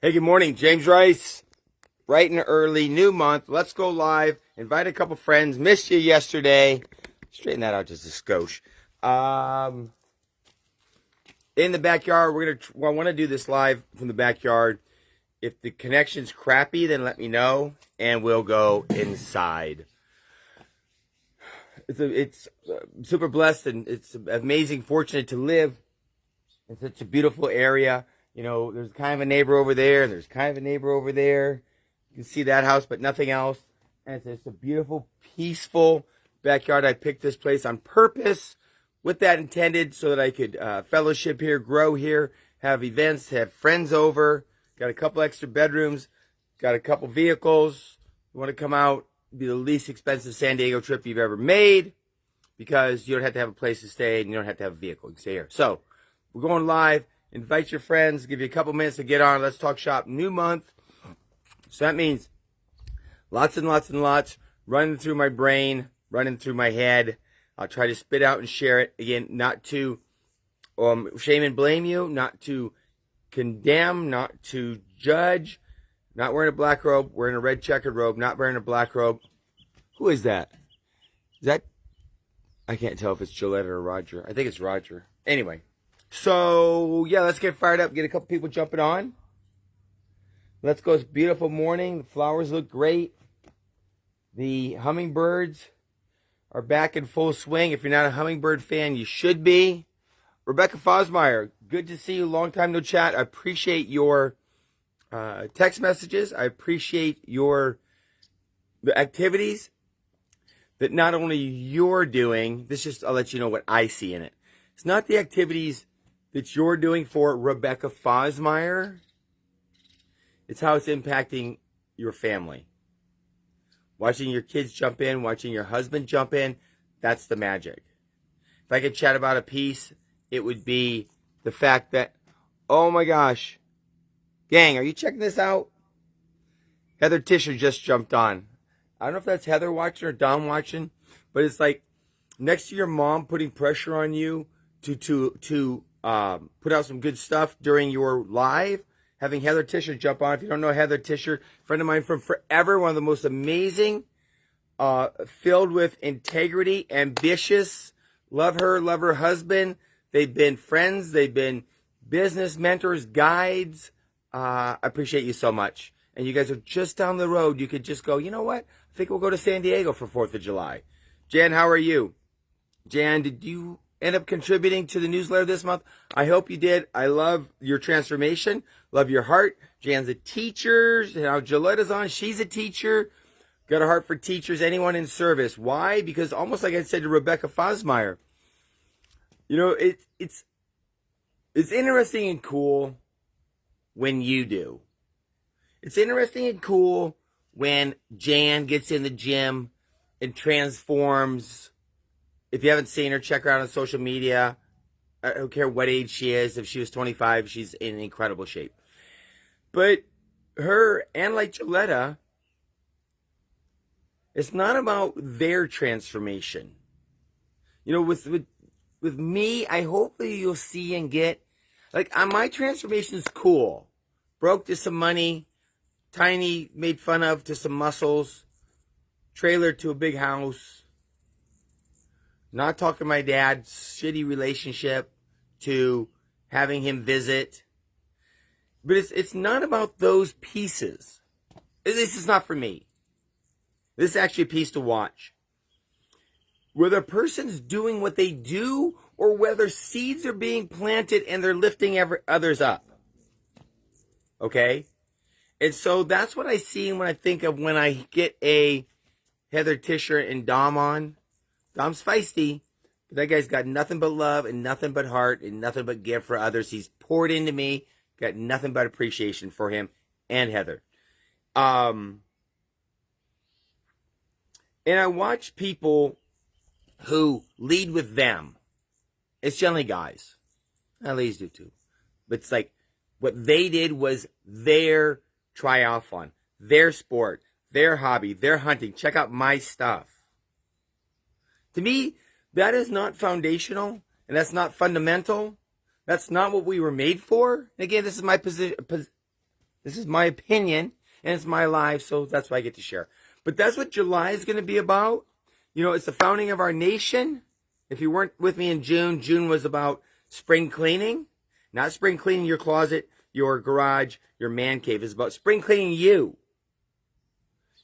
Hey, good morning. James Rice, bright and early, new month. Let's go live. Invite a couple friends. Missed you yesterday. Straighten that out just a skosh. In the backyard, I want to do this live from the backyard. If the connection's crappy, then let me know, and we'll go inside. It's super blessed, and it's amazing, fortunate to live in such a beautiful area. You know, there's kind of a neighbor over there, and there's kind of a neighbor over there. You can see that house, but nothing else. And it's just a beautiful, peaceful backyard. I picked this place on purpose with that intended so that I could fellowship here, grow here, have events, have friends over. Got a couple extra bedrooms, got a couple vehicles. You want to come out, be the least expensive San Diego trip you've ever made because you don't have to have a place to stay and you don't have to have a vehicle. You can stay here. So we're going live. Invite your friends. Give you a couple minutes to get on. Let's talk shop. New month. So that means lots and lots and lots running through my brain, running through my head. I'll try to spit out and share it. Again, not to shame and blame you, not to condemn, not to judge. Not wearing a black robe, wearing a red checkered robe, not wearing a black robe. Who is that? Is that? I can't tell if it's Gillette or Roger. I think it's Roger. Anyway. So, yeah, let's get fired up. Get a couple people jumping on. Let's go. It's a beautiful morning. The flowers look great. The hummingbirds are back in full swing. If you're not a hummingbird fan, you should be. Rebecca Fosmeyer, good to see you. Long time no chat. I appreciate your text messages. I appreciate the activities that not only you're doing. I'll let you know what I see in it. It's not the activities that you're doing for Rebecca Fosmeyer. It's how it's impacting your family. Watching your kids jump in, watching your husband jump in, that's the magic. If I could chat about a piece, it would be the fact that, oh my gosh, gang, are you checking this out? Heather Tischer just jumped on. I don't know if that's Heather watching or Dom watching, but it's like next to your mom putting pressure on you to put out some good stuff during your live, having Heather Tischer jump on. If you don't know Heather Tischer, friend of mine from forever, one of the most amazing, filled with integrity, ambitious, love her husband. They've been friends. They've been business mentors, guides. I appreciate you so much. And you guys are just down the road. You could just go, you know what? I think we'll go to San Diego for 4th of July. Jan, how are you? Jan, did you end up contributing to the newsletter this month? I hope you did. I love your transformation. Love your heart. Jan's a teacher. Now Joletta's on. She's a teacher. Got a heart for teachers, anyone in service. Why? Because almost like I said to Rebecca Fosmeyer, you know, it's interesting and cool when you do. It's interesting and cool when Jan gets in the gym and transforms. If you haven't seen her, check her out on social media. I don't care what age she is. If she was 25, she's in incredible shape. But her, and like Joletta, it's not about their transformation. You know, with me, I hopefully you'll see and get, like, my transformation is cool. Broke to some money, tiny, made fun of to some muscles, trailer to a big house. Not talking to my dad, shitty relationship, to having him visit. But it's not about those pieces. This is not for me. This is actually a piece to watch. Whether a person's doing what they do or whether seeds are being planted and they're lifting others up. Okay? And so that's what I see when I think of when I get a Heather Tischer and Dom on. Dom's feisty, but that guy's got nothing but love and nothing but heart and nothing but give for others. He's poured into me, got nothing but appreciation for him and Heather. And I watch people who lead with them. It's generally guys. Ladies do too. But it's like what they did was their triathlon, their sport, their hobby, their hunting. Check out my stuff. To me, that is not foundational, and that's not fundamental. That's not what we were made for. And again, this is my This is my opinion, and it's my life, so that's what I get to share. But that's what July is going to be about. You know, it's the founding of our nation. If you weren't with me in June, June was about spring cleaning. Not spring cleaning your closet, your garage, your man cave. It's about spring cleaning you.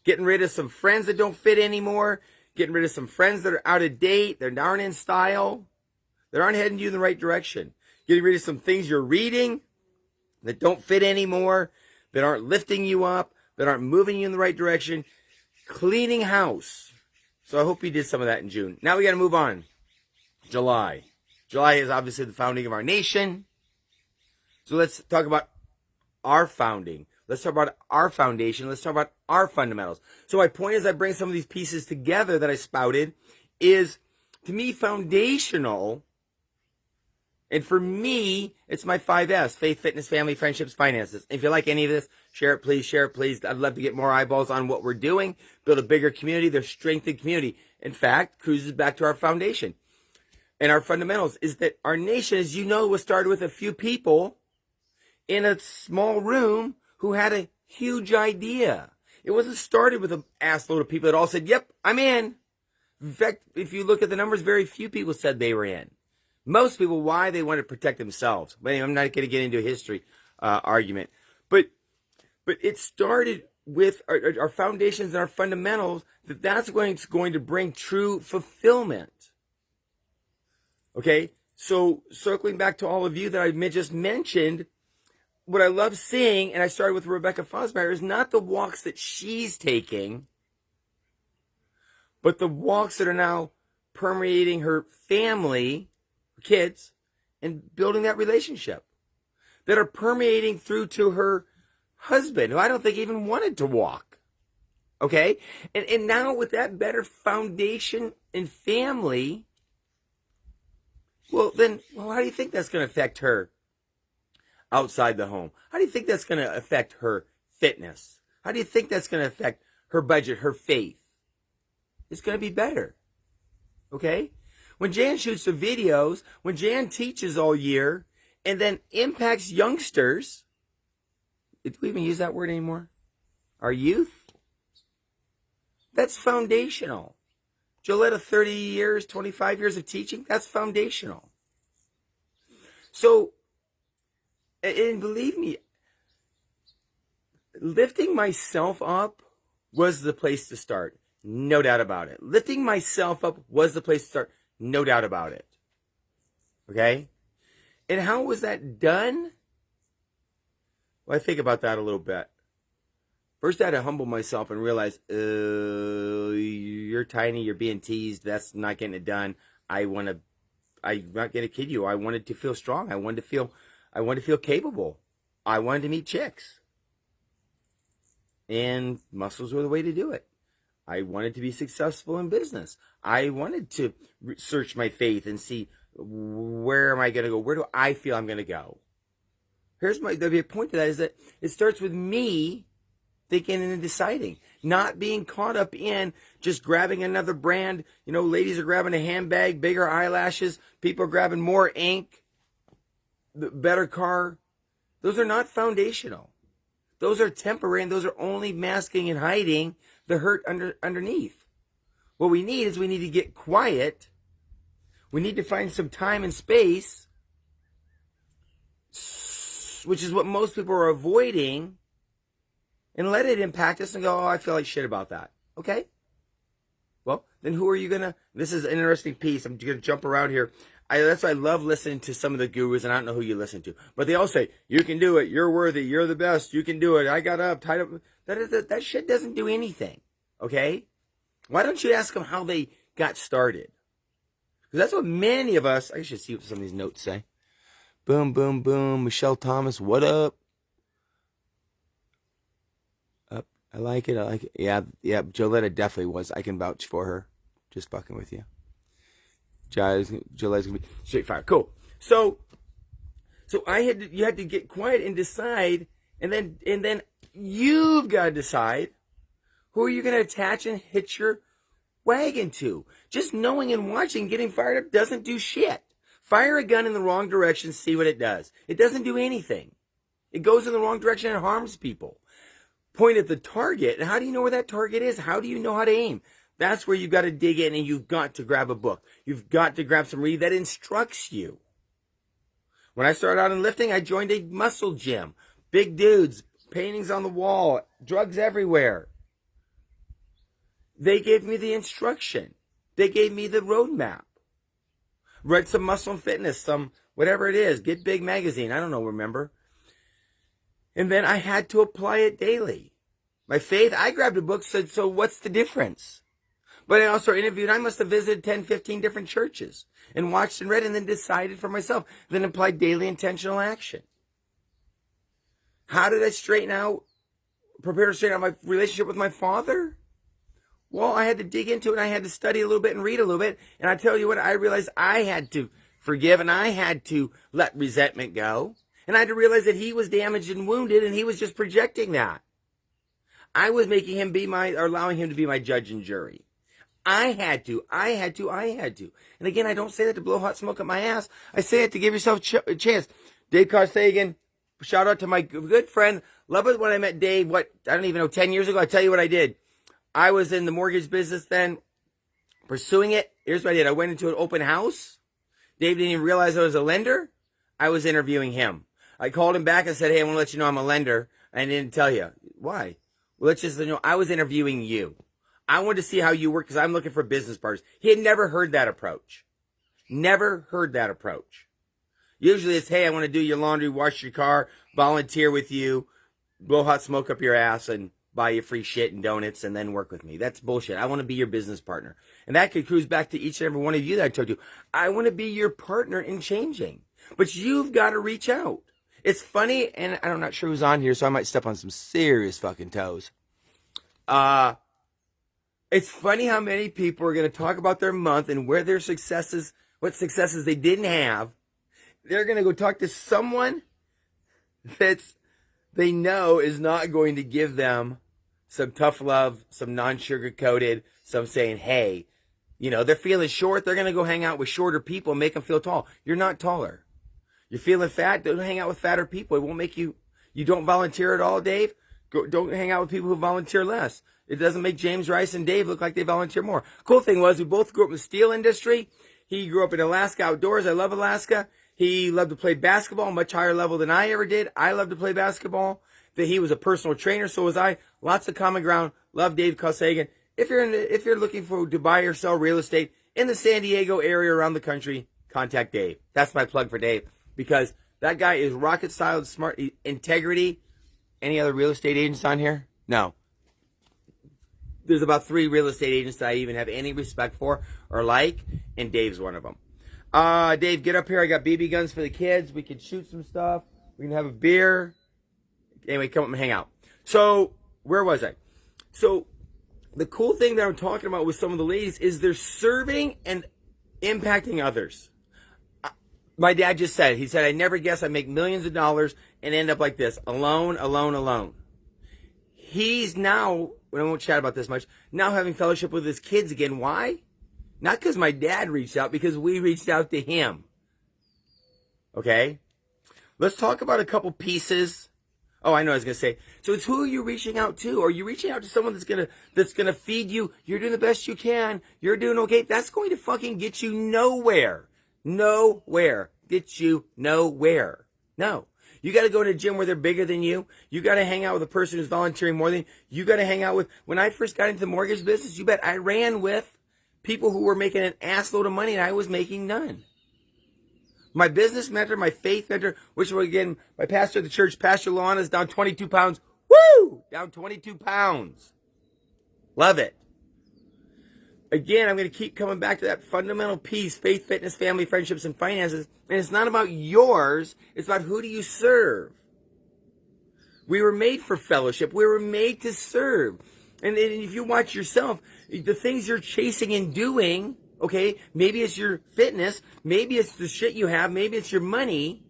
Getting rid of some friends that don't fit anymore. Getting rid of some friends that are out of date. They're aren't in style. They aren't heading you in the right direction. Getting rid of some things you're reading that don't fit anymore. That aren't lifting you up. That aren't moving you in the right direction. Cleaning house. So I hope you did some of that in June. Now we got to move on. July. July is obviously the founding of our nation. So let's talk about our founding. Let's talk about our foundation. Let's talk about our fundamentals. So my point is I bring some of these pieces together that I spouted is, to me, foundational. And for me, it's my 5S: faith, fitness, family, friendships, finances. If you like any of this, share it, please. Share it, please. I'd love to get more eyeballs on what we're doing, build a bigger community. There's strength in community. In fact, cruises back to our foundation. And our fundamentals is that our nation, as you know, was started with a few people in a small room who had a huge idea. It wasn't started with an ass load of people that all said, yep, I'm in. In fact, if you look at the numbers, very few people said they were in. Most people, why? They wanted to protect themselves. But anyway, I'm not going to get into a history argument. But it started with our foundations and our fundamentals, that's going to bring true fulfillment. Okay? So circling back to all of you that I just mentioned, what I love seeing, and I started with Rebecca Fosmeyer, is not the walks that she's taking, but the walks that are now permeating her family, her kids, and building that relationship. That are permeating through to her husband, who I don't think even wanted to walk. Okay? And now with that better foundation and family, well, how do you think that's going to affect her outside the home? How do you think that's going to affect her fitness? How do you think that's going to affect her budget, her faith? It's going to be better. Okay? When Jan shoots the videos, when Jan teaches all year, and then impacts youngsters, do we even use that word anymore? Our youth? That's foundational. Joletta, 30 years, 25 years of teaching, that's foundational. So, and believe me, lifting myself up was the place to start. No doubt about it. Lifting myself up was the place to start. No doubt about it. Okay? And how was that done? Well, I think about that a little bit. First, I had to humble myself and realize, you're tiny, you're being teased, that's not getting it done. I'm not going to kid you. I wanted to feel strong. I wanted to feel capable. I wanted to meet chicks. And muscles were the way to do it. I wanted to be successful in business. I wanted to search my faith and see, where am I going to go? Where do I feel I'm going to go? The point to that is that it starts with me thinking and deciding, not being caught up in just grabbing another brand. You know, ladies are grabbing a handbag, bigger eyelashes. People are grabbing more ink, better car. Those are not foundational. Those are temporary, and those are only masking and hiding the hurt underneath. What we need is we need to get quiet. We need to find some time and space, which is what most people are avoiding, and let it impact us and go, oh, I feel like shit about that. Okay? Well, then who are you going to... This is an interesting piece. I'm going to jump around here. That's why I love listening to some of the gurus, and I don't know who you listen to. But they all say, you can do it. You're worthy. You're the best. You can do it. I got up, tied up. That shit doesn't do anything. Okay? Why don't you ask them how they got started? Because that's what many of us... I should see what some of these notes say. Boom, boom, boom. Michelle Thomas, what up? I like it. Yeah. Joletta definitely was. I can vouch for her. Just fucking with you. Joletta's gonna be straight fire. Cool. So you had to get quiet and decide, and then you've got to decide who are you going to attach and hitch your wagon to. Just knowing and watching, getting fired up doesn't do shit. Fire a gun in the wrong direction, see what it does. It doesn't do anything. It goes in the wrong direction and harms people. Point at the target. And how do you know where that target is? How do you know how to aim? That's where you've got to dig in, and you've got to grab a book. You've got to grab some read that instructs you. When I started out in lifting, I joined a muscle gym. Big dudes, paintings on the wall, drugs everywhere. They gave me the instruction. They gave me the roadmap. Read some Muscle and Fitness, some whatever it is, Get Big magazine. I don't know, remember? And then I had to apply it daily. My faith, I grabbed a book, said, so what's the difference? But I also interviewed, I must have visited 10, 15 different churches and watched and read and then decided for myself, then applied daily intentional action. How did I prepare to straighten out my relationship with my father? Well, I had to dig into it, and I had to study a little bit and read a little bit. And I tell you what, I realized I had to forgive, and I had to let resentment go. And I had to realize that he was damaged and wounded, and he was just projecting that. I was making him allowing him to be my judge and jury. I had to. And again, I don't say that to blow hot smoke up my ass. I say it to give yourself a chance. Dave Carsagan, shout out to my good friend. Love it when I met Dave, I don't even know, 10 years ago. I tell you what I did. I was in the mortgage business then, pursuing it. Here's what I did. I went into an open house. Dave didn't even realize I was a lender. I was interviewing him. I called him back and said, hey, I want to let you know I'm a lender. I didn't tell you. Why? Well, let's just I was interviewing you. I wanted to see how you work because I'm looking for business partners. He had never heard that approach. Never heard that approach. Usually it's, hey, I want to do your laundry, wash your car, volunteer with you, blow hot smoke up your ass, and buy you free shit and donuts, and then work with me. That's bullshit. I want to be your business partner. And that could cruise back to each and every one of you that I told you. I want to be your partner in changing. But you've got to reach out. It's funny, and I'm not sure who's on here, so I might step on some serious fucking toes. It's funny how many people are going to talk about their month and where their successes, what successes they didn't have. They're going to go talk to someone they know is not going to give them some tough love, some non-sugar coated, some saying, hey, they're feeling short. They're going to go hang out with shorter people and make them feel tall. You're not taller. You're feeling fat. Don't hang out with fatter people. It won't make you don't volunteer at all, Dave. Don't hang out with people who volunteer less. It doesn't make James Rice and Dave look like they volunteer more. Cool thing was we both grew up in the steel industry. He grew up in Alaska outdoors. I love Alaska. He loved to play basketball, much higher level than I ever did. I loved to play basketball. That he was a personal trainer, so was I. Lots of common ground. Love Dave Carsagan. If you're looking to buy or sell real estate in the San Diego area around the country, contact Dave. That's my plug for Dave because that guy is rocket solid, smart, integrity. Any other real estate agents on here? No. There's about 3 real estate agents that I even have any respect for or like, and Dave's one of them. Dave, get up here. I got BB guns for the kids. We can shoot some stuff. We can have a beer. Anyway, come up and hang out. So, where was I? So, the cool thing that I'm talking about with some of the ladies is they're serving and impacting others. My dad just said, he said, I never guess I make millions of dollars and end up like this, alone. He's now, I won't chat about this much, now having fellowship with his kids again. Why? Not because my dad reached out, because we reached out to him. Okay? Let's talk about a couple pieces. Oh, I know what I was going to say. So it's who are you reaching out to? Are you reaching out to someone that's gonna feed you? You're doing the best you can. You're doing okay. That's going to fucking get you nowhere. Get you nowhere. No. You got to go to a gym where they're bigger than you. You got to hang out with a person who's volunteering more than you. You got to hang out with, when I first got into the mortgage business, you bet I ran with people who were making an assload of money and I was making none. My business mentor, my faith mentor, which was again, my pastor of the church, Pastor Luana, is down 22 pounds. Woo! Down 22 pounds. Love it. Again, I'm going to keep coming back to that fundamental piece, faith, fitness, family, friendships, and finances. And it's not about yours. It's about who do you serve. We were made for fellowship. We were made to serve. And if you watch yourself, the things you're chasing and doing, okay, maybe it's your fitness, maybe it's the shit you have, maybe it's your money,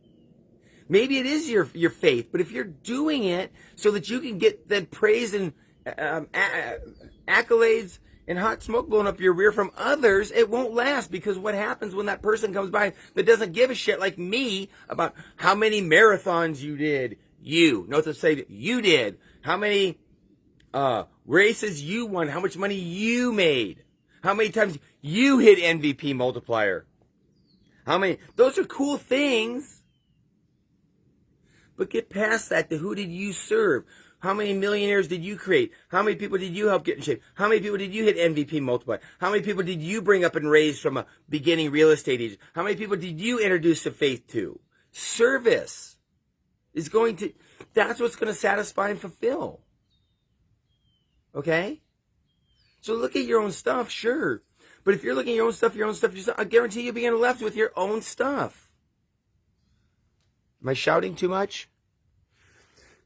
maybe it is your faith. But if you're doing it so that you can get that praise and accolades and hot smoke blowing up your rear from others, it won't last, because what happens when that person comes by that doesn't give a shit like me about how many marathons you did You. Note to say that you did. How many races you won? How much money you made? How many times you hit MVP multiplier? How many? Those are cool things. But get past that to who did you serve? How many millionaires did you create? How many people did you help get in shape? How many people did you hit MVP multiplier? How many people did you bring up and raise from a beginning real estate agent? How many people did you introduce to faith to? Service is going to, that's what's going to satisfy and fulfill. Okay? So look at your own stuff, sure. But if you're looking at your own stuff, I guarantee you'll be left with your own stuff. Am I shouting too much?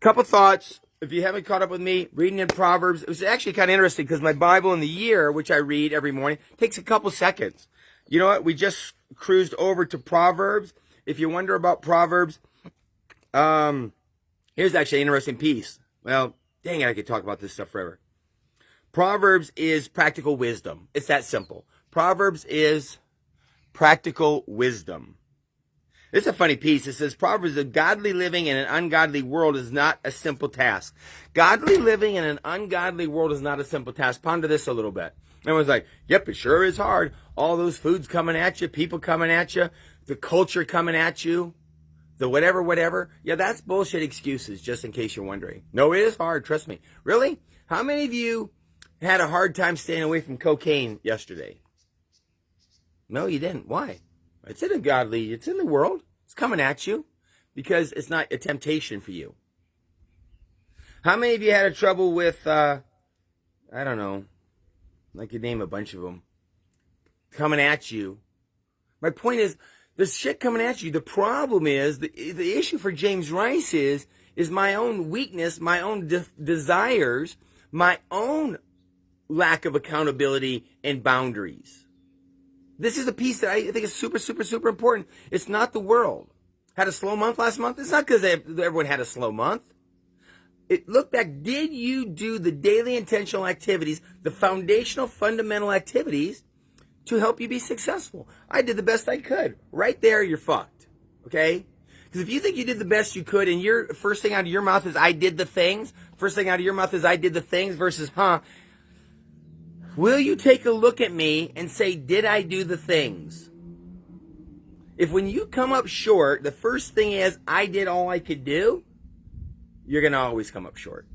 Couple thoughts. If you haven't caught up with me, reading in Proverbs, it was actually kind of interesting because my Bible in the year, which I read every morning, takes a couple seconds. You know what? We just cruised over to Proverbs. If you wonder about Proverbs, here's actually an interesting piece. Well, dang it, I could talk about this stuff forever. Proverbs is practical wisdom. It's that simple. Proverbs is practical wisdom. This is a funny piece. It says, Proverbs, a godly living in an ungodly world is not a simple task. Godly living in an ungodly world is not a simple task. Ponder this a little bit. Everyone's like, yep, it sure is hard. All those foods coming at you, people coming at you, the culture coming at you, the whatever. Yeah, that's bullshit excuses, just in case you're wondering. No, it is hard, trust me. Really? How many of you had a hard time staying away from cocaine yesterday? No, you didn't. Why? It's in the world. It's coming at you because it's not a temptation for you. How many of you had a trouble with, I don't know, I could name a bunch of them, coming at you? My point is, there's shit coming at you. The problem is, the issue for James Rice is my own weakness, my own desires, my own lack of accountability and boundaries. This is a piece that I think is super, super, super important. It's not the world. Had a slow month last month? It's not because everyone had a slow month. Look back. Did you do the daily intentional activities, the foundational, fundamental activities to help you be successful? I did the best I could. Right there, you're fucked. Okay? Because if you think you did the best you could and your first thing out of your mouth is, I did the things, versus, will you take a look at me and say, did I do the things? If when you come up short, the first thing is, I did all I could do, you're going to always come up short.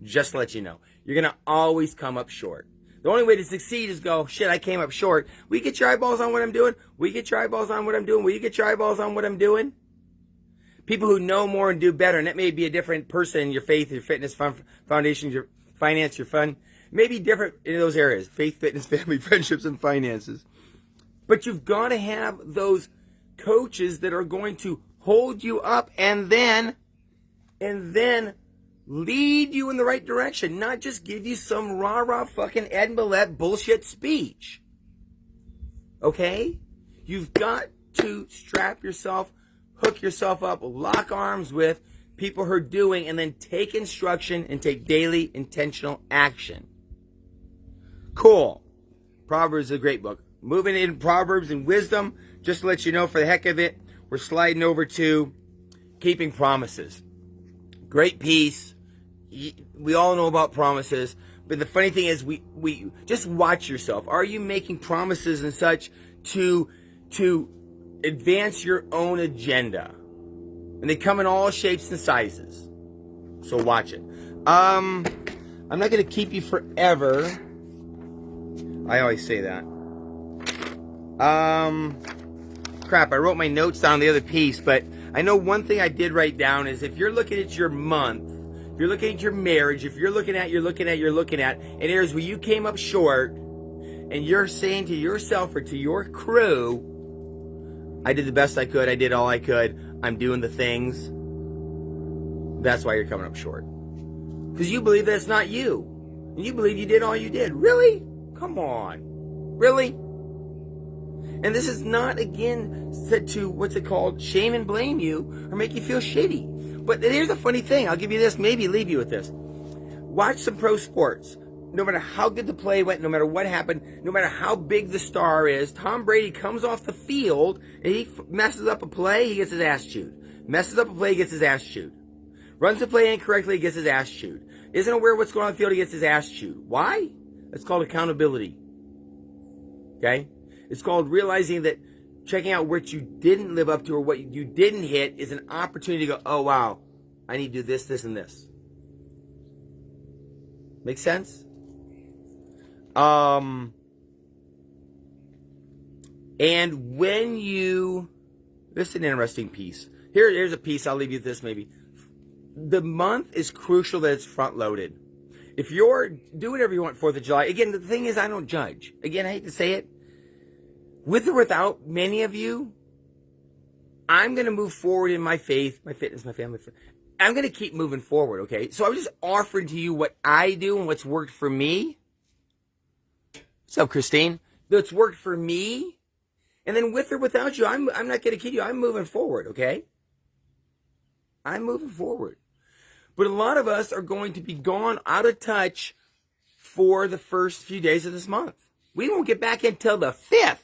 Just to let you know. You're going to always come up short. The only way to succeed is go, shit, I came up short. Will you get your eyeballs on what I'm doing? Will you get your eyeballs on what I'm doing? Will you get your eyeballs on what I'm doing? People who know more and do better, and that may be a different person in your faith, your fitness, foundation, your finance, your fun. Maybe different in those areas, faith, fitness, family, friendships, and finances. But you've got to have those coaches that are going to hold you up and then lead you in the right direction, not just give you some rah-rah fucking Ed Millett bullshit speech. Okay? You've got to strap yourself, hook yourself up, lock arms with people who are doing, and then take instruction and take daily intentional action. Cool. Proverbs is a great book. Moving in Proverbs and wisdom, just to let you know, for the heck of it, we're sliding over to keeping promises. Great piece. We all know about promises, but the funny thing is, we just watch yourself. Are you making promises and such to advance your own agenda? And they come in all shapes and sizes. So watch it. I'm not going to keep you forever. I always say that. Crap, I wrote my notes down on the other piece, but I know one thing I did write down is, if you're looking at your month, if you're looking at your marriage, if you're looking at, and here's where you came up short, and you're saying to yourself or to your crew, I did the best I could, I did all I could, I'm doing the things, that's why you're coming up short. Because you believe that it's not you. And you believe you did all you did. Really? Come on. Really? And this is not, again, said to, what's it called, shame and blame you or make you feel shitty. But here's the funny thing. I'll give you this, maybe leave you with this. Watch some pro sports. No matter how good the play went, no matter what happened, no matter how big the star is, Tom Brady comes off the field and he messes up a play, he gets his ass chewed. Messes up a play, he gets his ass chewed. Runs the play incorrectly, gets his ass chewed. Isn't aware of what's going on in the field, he gets his ass chewed. Why? It's called accountability. Okay? It's called realizing that checking out what you didn't live up to or what you didn't hit is an opportunity to go, oh, wow, I need to do this, this, and this. Make sense? And when you, this is an interesting piece. Here's a piece, I'll leave you with this maybe. The month is crucial that it's front loaded. If you're, do whatever you want 4th of July. Again, the thing is, I don't judge. Again, I hate to say it. With or without many of you, I'm going to move forward in my faith, my fitness, my family. I'm going to keep moving forward, okay? So I'm just offering to you what I do and what's worked for me. What's up, Christine? That's worked for me. And then with or without you, I'm not going to kid you. I'm moving forward, okay? I'm moving forward. But a lot of us are going to be gone out of touch for the first few days of this month. We won't get back until the 5th.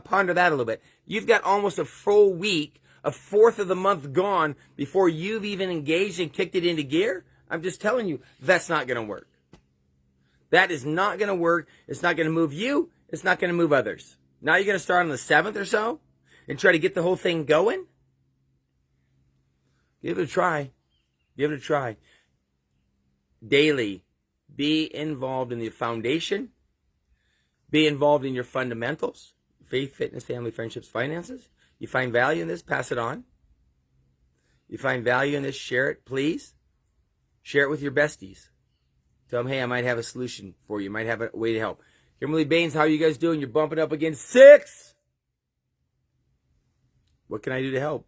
Ponder that a little bit. You've got almost a full week, a 4th of the month gone before you've even engaged and kicked it into gear. I'm just telling you, that's not going to work. That is not going to work. It's not going to move you. It's not going to move others. Now you're going to start on the 7th or so and try to get the whole thing going? Give it a try. Give it a try. Daily, be involved in the foundation. Be involved in your fundamentals. Faith, fitness, family, friendships, finances. You find value in this, pass it on. You find value in this, share it, please. Share it with your besties. Tell them, hey, I might have a solution for you. Might have a way to help. Kimberly Baines, how are you guys doing? You're bumping up against 6. What can I do to help?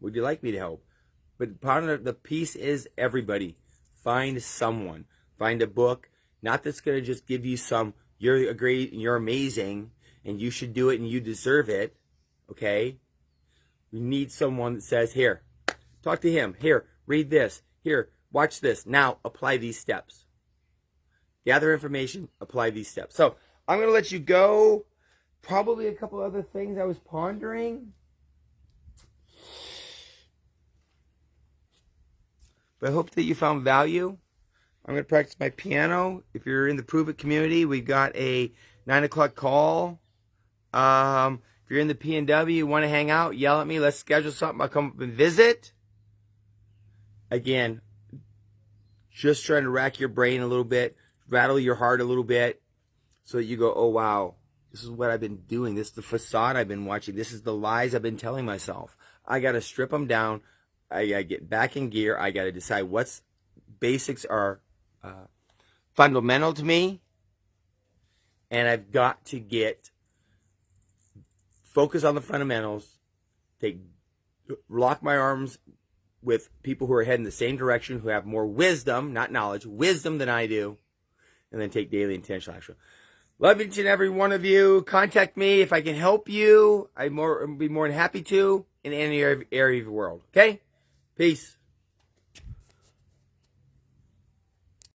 Would you like me to help? But part of the piece is everybody. Find someone. Find a book. Not that's going to just give you some, you're great and you're amazing and you should do it and you deserve it. Okay? We need someone that says, here, talk to him. Here, read this. Here, watch this. Now, apply these steps. Gather information, apply these steps. So, I'm going to let you go. Probably a couple other things I was pondering. But I hope that you found value. I'm going to practice my piano. If you're in the Prove It community, we've got a 9 o'clock call. If you're in the PNW, you want to hang out, yell at me. Let's schedule something. I'll come up and visit. Again, just trying to rack your brain a little bit, rattle your heart a little bit, so that you go, oh, wow, this is what I've been doing. This is the facade I've been watching. This is the lies I've been telling myself. I got to strip them down. I got to get back in gear. I got to decide what's basics are fundamental to me. And I've got to get focus on the fundamentals, lock my arms with people who are heading the same direction, who have more wisdom, not knowledge, wisdom than I do, and then take daily intentional action. Love each and every one of you. Contact me if I can help you. I'd be more than happy to in any area of your world. Okay? Peace.